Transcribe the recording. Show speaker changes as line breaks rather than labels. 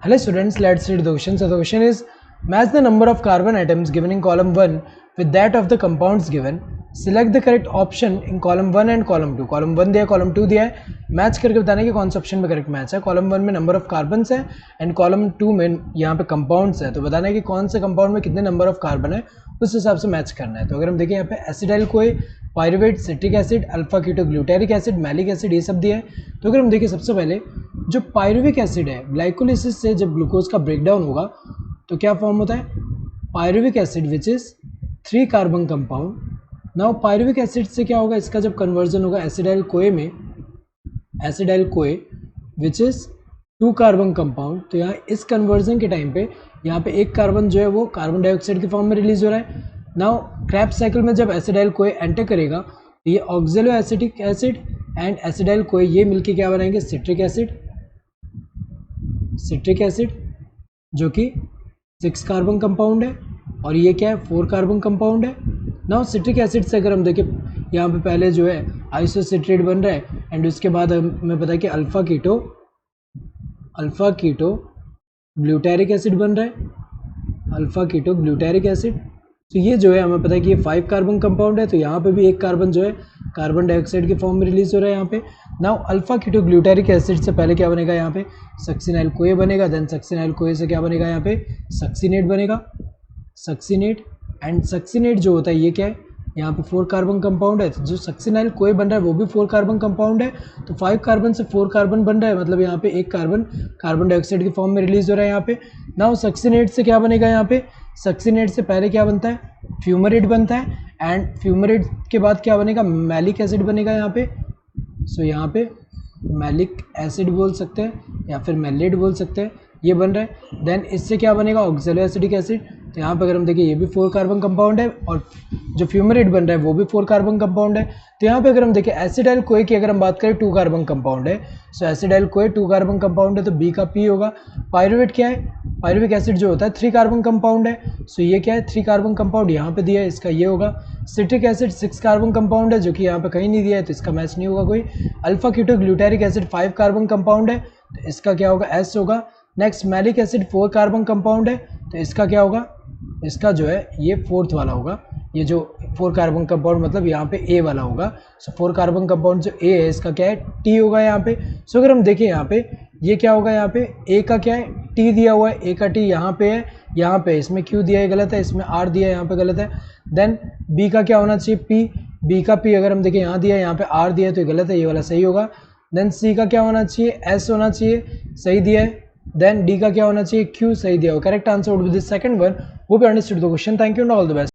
Hello students, let's read the question. So the question is, match the number of carbon atoms given in column 1 with that of the compounds given. Select the correct option in column 1 and column 2. Column 1 दिया, column 2 दिया है. Match करके बताना कि कौन सा option में correct match है. कॉलम 1 में नंबर ऑफ कार्बन्स है एंड कॉलम 2 में यहाँ पे कंपाउंड्स है. तो बताना है कि कौन से कंपाउंड में कितने नंबर ऑफ कार्बन है, उस हिसाब से मैच करना है. तो अगर हम देखें यहाँ पे एसिडाइल कोई, pyruvate, citric acid, alpha keto glutaric acid, malic acid, ये सब दिया है. तो अगर हम देखें सबसे पहले जो पायरुविक एसिड है, ग्लाइकोलिसिस से जब ग्लूकोज का ब्रेकडाउन होगा तो क्या फॉर्म होता है, pyruvic acid which is 3 carbon compound. Now pyruvic acid से क्या होगा, इसका जब कन्वर्जन होगा एसिडाइल कोए में, एसिडाइल कोए विच इज 2 कार्बन कंपाउंड. तो यहाँ इस कन्वर्जन के टाइम पे यहाँ पे एक कार्बन जो है वो कार्बन डाइऑक्साइड के फॉर्म में रिलीज हो रहा है. नाउ क्रेब्स साइकिल में जब एसिडाइल कोए एंटर करेगा तो ये ऑक्जेलो एसिटिक एसिड एंड एसिडाइल कोए ये मिलके क्या बनाएंगे, सिट्रिक एसिड. सिट्रिक एसिड जो कि 6 कार्बन कंपाउंड है और ये क्या है, 4 कार्बन कंपाउंड है. नाउ सिट्रिक एसिड से अगर हम देखें यहाँ पे पहले जो है आइसोसिट्रेट बन रहा है एंड उसके बाद हमें पता है कि अल्फा कीटो ग्लूटेरिक एसिड बन रहा है, अल्फा कीटो ग्लूटेरिक एसिड. तो ये जो है हमें पता है कि ये 5 कार्बन कंपाउंड है. तो यहाँ पे भी एक कार्बन जो है कार्बन डाइऑक्साइड के फॉर्म में रिलीज हो रहा है यहाँ पे. Now alpha keto glutaric acid से पहले क्या बनेगा, यहाँ पे सक्सिनाइल कोए बनेगा. देन सक्सिनाइल कोए से क्या बनेगा, यहाँ पे सक्सिनेट बनेगा, सक्सिनेट. एंड सक्सिनेट जो होता है ये क्या है, यहाँ पे 4 कार्बन कंपाउंड है. तो जो सक्सिनाइल कोए बन रहा है वो भी 4 कार्बन कंपाउंड है. तो 5 कार्बन से 4 कार्बन बन रहा है, मतलब यहाँ पे एक कार्बन कार्बन डाइऑक्साइड के फॉर्म में रिलीज हो रहा है यहाँ पे. नाउ सक्सिनेट से क्या बनेगा, यहाँ पे सक्सिनेट से पहले क्या बनता है, फ्यूमरेट बनता है एंड फ्यूमरेट के बाद क्या बनेगा, मैलिक एसिड बनेगा यहाँ पे. सो यहाँ पे मैलिक एसिड बोल सकते हैं या फिर मैलेट बोल सकते हैं, ये बन रहा है. देन इससे क्या बनेगा, ऑक्जेलो एसिडिक एसिड. तो यहाँ पे अगर हम देखें ये भी 4 कार्बन कंपाउंड है और जो फ्यूमरेट बन रहा है वो भी 4 कार्बन कंपाउंड है. तो यहाँ पे अगर हम देखें एसिडाइल कोए की अगर हम बात करें 2 कार्बन कंपाउंड है. सो एसिडाइल कोए 2 कार्बन कंपाउंड है तो बी का पी होगा. पायरुवेट क्या है, पायरुविक एसिड जो होता है 3 कार्बन कंपाउंड है. सो ये क्या है, 3 कार्बन कंपाउंड यहाँ पे दिया है, इसका ये होगा. सिट्रिक एसिड 6 कार्बन कंपाउंड है जो कि यहाँ पे कहीं नहीं दिया है तो इसका मैच नहीं होगा कोई. Alpha keto glutaric acid 5 carbon compound है तो इसका क्या होगा, एस होगा. Next malic acid 4 carbon compound है तो इसका क्या होगा, इसका जो है ये 4th वाला होगा. ये जो 4 कार्बन कंपाउंड मतलब यहाँ पे ए वाला होगा. सो 4 कार्बन कंपाउंड जो ए है इसका क्या है, टी होगा यहाँ पे. सो अगर हम देखें यहाँ पे ये क्या होगा, यहाँ पे ए का क्या है, टी दिया हुआ है, ए का टी यहाँ पे है, यहाँ पे इसमें क्यू दिया है गलत है, इसमें आर दिया है यहाँ पे गलत है. देन बी का क्या होना चाहिए, पी, बी का पी अगर हम देखें यहाँ दिया है, यहाँ पे आर दिया है तो गलत है, ये वाला सही होगा. देन सी का क्या होना चाहिए, एस होना चाहिए, सही दिया है. देन डी का क्या होना चाहिए, क्यू, सही दिया हो. Correct answer would be the second one. Hope you understood the question. Thank you and all the best.